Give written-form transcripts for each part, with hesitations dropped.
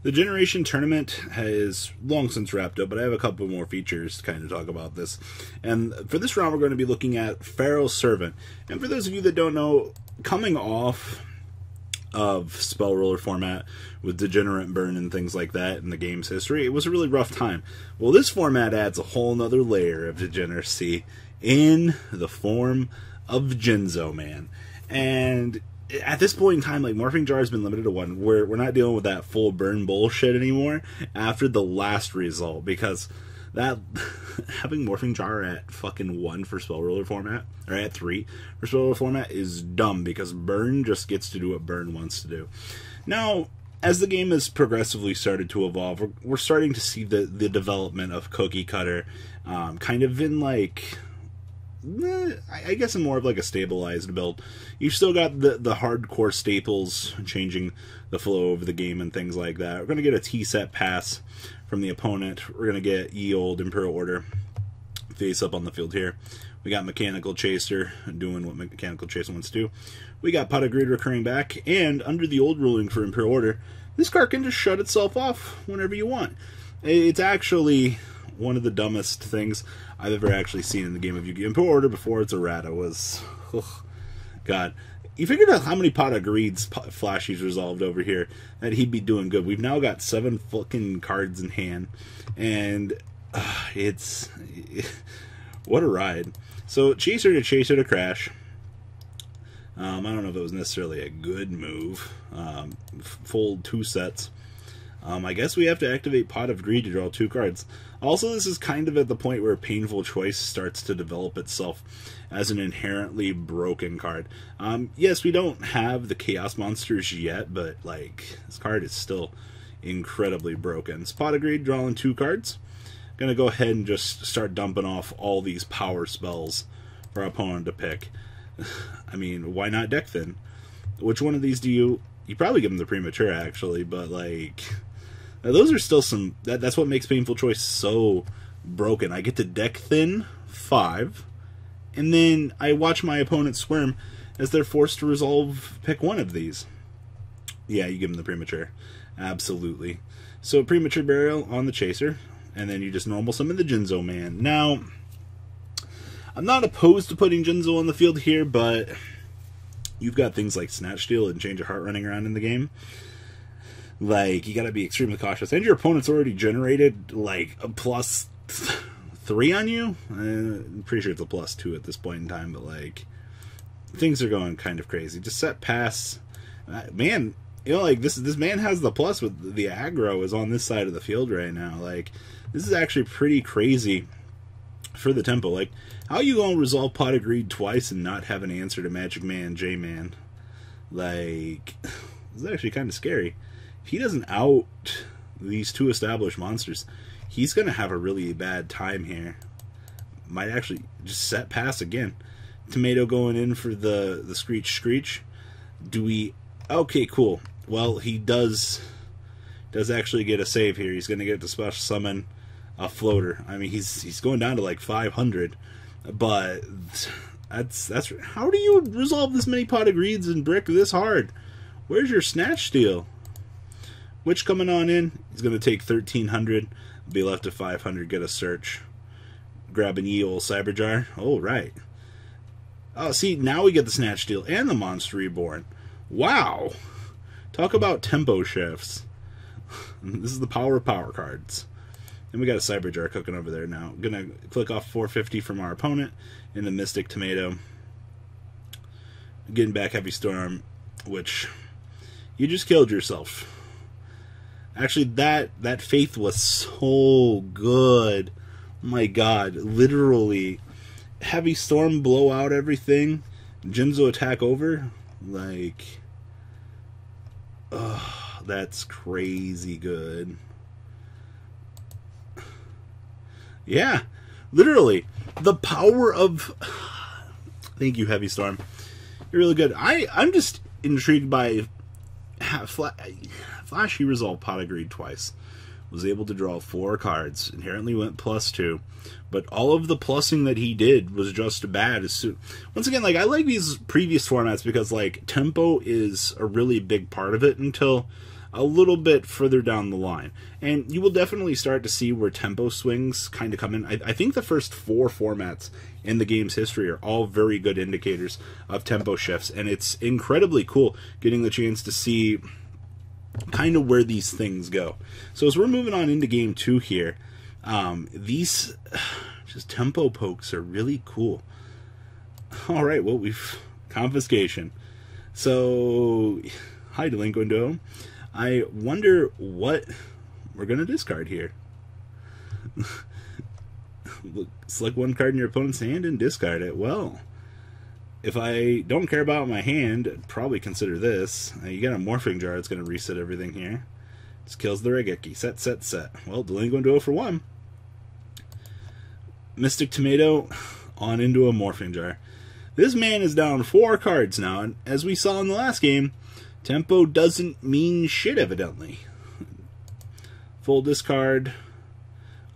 The Generation Tournament has long since wrapped up, but I have a couple more features to kind of talk about this. And for this round, we're going to be looking at Pharaoh's Servant. And for those of you that don't know, coming off of Spell Roller format with Degenerate Burn and things like that in the game's history, it was a really rough time. Well, this format adds a whole nother layer of degeneracy in the form of Jinzo, man. And at this point in time, like, Morphing Jar has been limited to 1. We're not dealing with that full burn bullshit anymore after the last result, because that having Morphing Jar at fucking 1 for Spell Roller format, or at 3 for Spell Roller format, is dumb, because burn just gets to do what burn wants to do. Now, as the game has progressively started to evolve, we're starting to see the development of Cookie Cutter kind of in, like, I guess in more of like a stabilized build. You've still got the hardcore staples changing the flow of the game and things like that. We're going to get a T-set pass from the opponent. We're going to get ye old Imperial Order face up on the field here. We got Mechanical Chaser doing what Mechanical Chaser wants to do. We got Pot of Greed recurring back, and under the old ruling for Imperial Order, this card can just shut itself off whenever you want. It's actually one of the dumbest things I've ever actually seen in the game of Yu-Gi-Oh! Imperial Order before its errata was... God. You figured out how many Pot of Greed's flashies resolved over here, that he'd be doing good. We've now got 7 fucking cards in hand, and it's... what a ride. So, Chaser to Crash. I don't know if it was necessarily a good move. Fold 2 sets. I guess we have to activate Pot of Greed to draw 2 cards. Also, this is kind of at the point where Painful Choice starts to develop itself as an inherently broken card. Yes, we don't have the Chaos Monsters yet, but, like, this card is still incredibly broken. It's Pot of Greed, drawing 2 cards. Gonna go ahead and just start dumping off all these power spells for our opponent to pick. I mean, why not Deck Thin? Which one of these do you... You probably give them the Premature, actually, but, like... Those are still some... That's what makes Painful Choice so broken. I get to Deck Thin 5, and then I watch my opponent squirm as they're forced to resolve pick one of these. Yeah, you give them the Premature. Absolutely. So, Premature Burial on the Chaser, and then you just normal summon the Jinzo Man. Now, I'm not opposed to putting Jinzo on the field here, but you've got things like Snatch Steal and Change of Heart running around in the game. Like, you gotta be extremely cautious. And your opponent's already generated, like, a +3 on you? I'm pretty sure it's a +2 at this point in time, but, like, things are going kind of crazy. Just set pass. Man, you know, like, this man has the plus with the aggro is on this side of the field right now. Like, this is actually pretty crazy for the tempo. Like, how are you going to resolve Pot of Greed twice and not have an answer to Magic Man, J-Man? Like, this is actually kind of scary. If he doesn't out these 2 established monsters, he's going to have a really bad time here. Might actually just set pass again. Tomato going in for the Screech. Do we... Okay, cool. Well, he does actually get a save here. He's going to get to special summon a floater. I mean, he's going down to like 500, but that's how do you resolve this many Pot of Greeds and brick this hard? Where's your Snatch Steal? Which coming on in, he's going to take 1,300, be left at 500, get a search. Grab an ye old Cyber Jar. Oh, right. Oh, see, now we get the Snatch Steal and the Monster Reborn. Wow. Talk about tempo shifts. This is the power of power cards. And we got a Cyber Jar cooking over there now. Gonna click off 450 from our opponent in the Mystic Tomato. Getting back Heavy Storm, which you just killed yourself. Actually, that Faith was so good. Oh my God, literally. Heavy Storm, blow out everything. Jinzo attack over. Like, oh, that's crazy good. Yeah, literally. The power of... Thank you, Heavy Storm. You're really good. I'm just intrigued by... Flashy resolved Pot of Greed twice. Was able to draw 4 cards. Inherently went +2. But all of the plussing that he did was just bad. Once again, like, I like these previous formats because, like, tempo is a really big part of it until a little bit further down the line. And you will definitely start to see where tempo swings kind of come in. I think the first 4 formats in the game's history are all very good indicators of tempo shifts, and it's incredibly cool getting the chance to see kind of where these things go. So as we're moving on into game 2 here, these just tempo pokes are really cool. All right, well, we've confiscation. So, hi, Delinquendo. I wonder what we're going to discard here. Select one card in your opponent's hand and discard it. Well, if I don't care about my hand, I'd probably consider this. You got a Morphing Jar that's going to reset everything here. Just kills the Raigeki. Set, set, set. Well, Delinquendo for 1. Mystic Tomato on into a Morphing Jar. This man is down 4 cards now, and as we saw in the last game, tempo doesn't mean shit, evidently. Full discard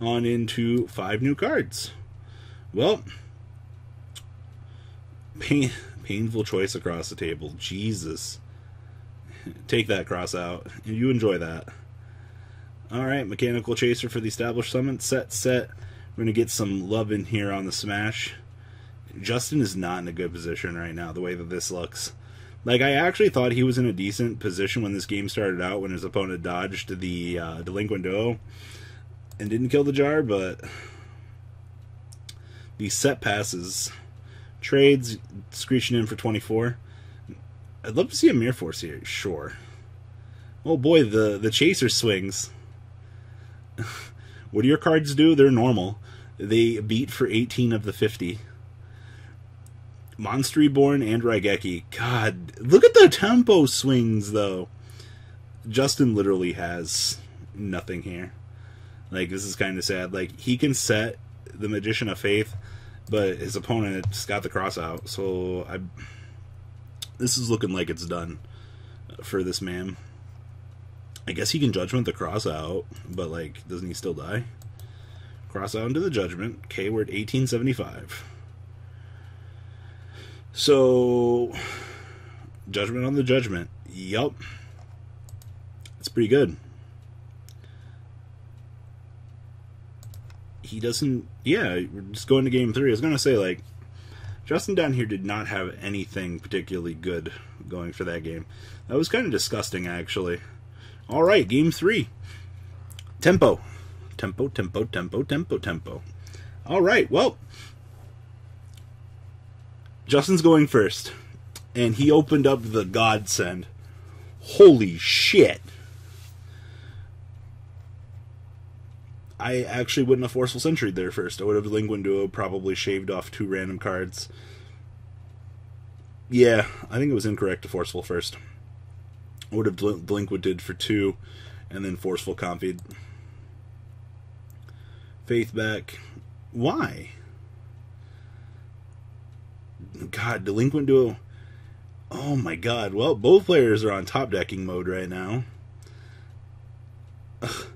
on into 5 new cards. Well, painful choice across the table. Jesus. Take that cross out, and you enjoy that. Alright, Mechanical Chaser for the Established Summon. Set, set. We're going to get some love in here on the smash. Justin is not in a good position right now, the way that this looks. Like, I actually thought he was in a decent position when this game started out, when his opponent dodged the Delinquendo and didn't kill the jar, but these set passes, trades, screeching in for 24. I'd love to see a Mirror Force here, sure. Oh boy, the Chaser swings. What do your cards do? They're normal. They beat for 18 of the 50. Monster Reborn and Raigeki. God, look at the tempo swings, though. Justin literally has nothing here. Like, this is kind of sad. Like, he can set the Magician of Faith, but his opponent just got the cross out. So, this is looking like it's done for this man. I guess he can Judgment the cross out, but, like, doesn't he still die? Cross out into the Judgment. K-word 1875. So, Judgment on the Judgment. Yup. It's pretty good. He doesn't... Yeah, we're just going to game 3. I was going to say, like, Justin down here did not have anything particularly good going for that game. That was kind of disgusting, actually. Alright, game 3. Tempo. Tempo, tempo, tempo, tempo, tempo. Alright, well... Justin's going first, and he opened up the Godsend. Holy shit. I actually wouldn't have Forceful Sentry there first. I would have Delinquendo, probably shaved off 2 random cards. Yeah, I think it was incorrect to Forceful first. I would have Delinquented for 2, and then Forceful Comfied. Faith back. Why? God, Delinquendo. Oh my god. Well, both players are on top decking mode right now. Ugh.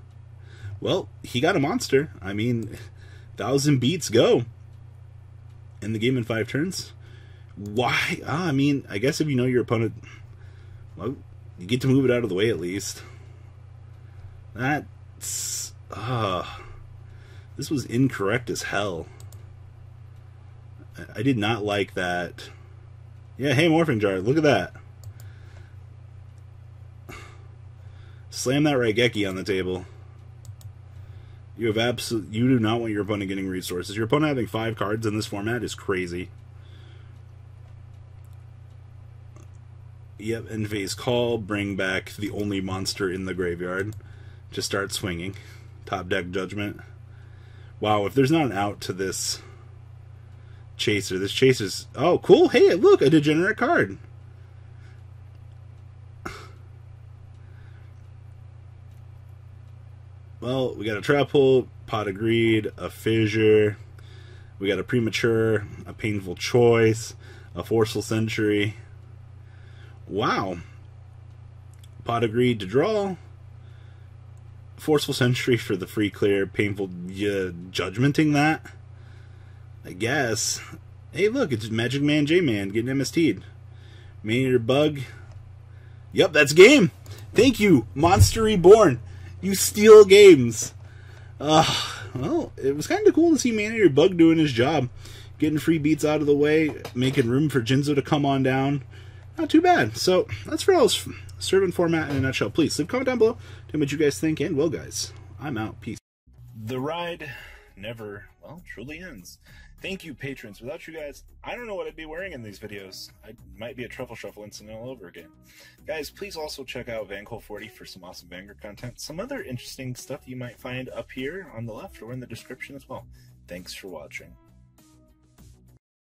Well, he got a monster. I mean, 1,000 beats go. In the game in 5 turns. Why? I mean, I guess if you know your opponent, well, you get to move it out of the way at least. That's... this was incorrect as hell. I did not like that. Yeah, hey, Morphing Jar, look at that. Slam that Raigeki on the table. You do not want your opponent getting resources. Your opponent having 5 cards in this format is crazy. Yep, end phase call, bring back the only monster in the graveyard. Just start swinging. Top deck Judgment. Wow, if there's not an out to this Chaser. This Chaser's... Oh, cool. Hey, look, a degenerate card. Well, we got a Trap Hole, Pot of Greed, a Fissure. We got a Premature, a Painful Choice, a Forceful Sentry. Wow. Pot of Greed to draw. Forceful Sentry for the free clear. Painful Judgmenting that. I guess. Hey, look, it's Magic Man J-Man getting MST'd. Maneater Bug. Yep, that's game. Thank you, Monster Reborn. You steal games. Well, it was kind of cool to see Manager Bug doing his job. Getting free beats out of the way, making room for Jinzo to come on down. Not too bad. So, that's Pharaoh's Servant format in a nutshell. Please, leave a comment down below. Tell me what you guys think. And, well, guys, I'm out. Peace. The ride never, well, truly ends. Thank you, patrons. Without you guys, I don't know what I'd be wearing in these videos. I might be a truffle shuffle incident all over again. Guys, please also check out VanCole40 for some awesome Vanguard content. Some other interesting stuff you might find up here on the left or in the description as well. Thanks for watching.